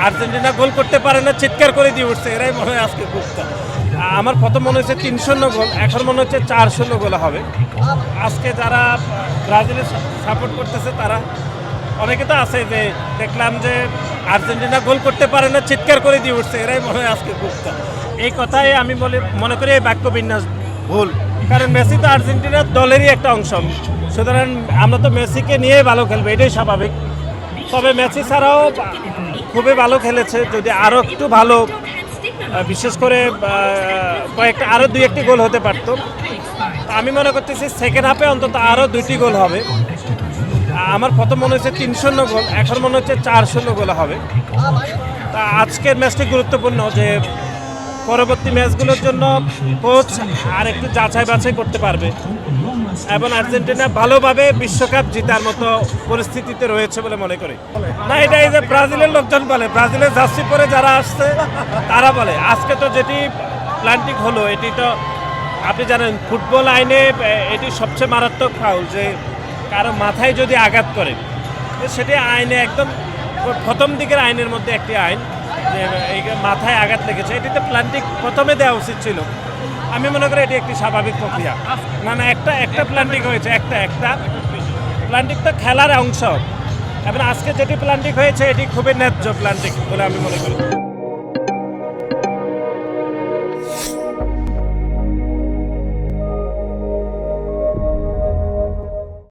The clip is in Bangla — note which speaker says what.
Speaker 1: আর্জেন্টিনা গোল করতে পারে না, চিৎকার করে দিয়ে উঠছে, এরাই মনে হয় আজকে কুপ্তা। আমার প্রথম মনে হচ্ছে 3-0 গোল, এখন মনে হচ্ছে 4-0 গোল হবে। আজকে যারা ব্রাজিলের সাপোর্ট করতেছে তারা অনেকে তো আছে যে দেখলাম যে আর্জেন্টিনা গোল করতে পারে না, চিৎকার করে দিয়ে উঠছে, এরাই মনে হয় আজকে কুপ্তা। এই কথাই আমি মনে করি এই বাক্য বিন্যাস ভুল, কারণ মেসি তো আর্জেন্টিনার দলেরই একটা অংশ, সুতরাং আমরা তো মেসিকে নিয়েই ভালো খেলবো, এটাই স্বাভাবিক। তবে মেসি ছাড়াও খুবই ভালো খেলেছে, যদি আরও একটু ভালো, বিশেষ করে কয়েকটা আরও 2-1টি গোল হতে পারত। আমি মনে করতেছি সেকেন্ড হাফে অন্তত আরও 2টি গোল হবে। আমার প্রথম মনে হচ্ছে 3-0 গোল, এখন মনে হচ্ছে 4-0 গোল হবে। তা আজকের ম্যাচটি গুরুত্বপূর্ণ, যে পরবর্তী ম্যাচগুলোর জন্য কোচ আর একটু যাচাই বাছাই করতে পারবে এবং আর্জেন্টিনা ভালোভাবে বিশ্বকাপ জেতার মতো পরিস্থিতিতে রয়েছে বলে মনে করি। না, এটা এই যে ব্রাজিলের লোকজন বলে, ব্রাজিলের জার্সি পরে যারা আসছে তারা বলে। আজকে তো যেটি প্ল্যান্টিং হলো, এটি তো আপনি জানেন ফুটবল আইনে এটি সবচেয়ে মারাত্মক ফাউল, যে কারো মাথায় যদি আঘাত করে, সেটি আইনে একদম প্রথম দিকের আইনের মধ্যে একটি আইন, যে এই মাথায় আঘাত লেগেছে, এটিতে প্ল্যান্টিং প্রথমে দেওয়া উচিত ছিল। আমি মনে করি এটি একটি স্বাভাবিক প্রক্রিয়া। না, একটা প্ল্যান্টিং হয়েছে, একটা প্ল্যান্টিং তো খেলার অংশ, এবং আজকে যেটি প্ল্যান্টিং হয়েছে এটি খুবই ন্যায্য প্ল্যান্টিং বলে আমি মনে করি।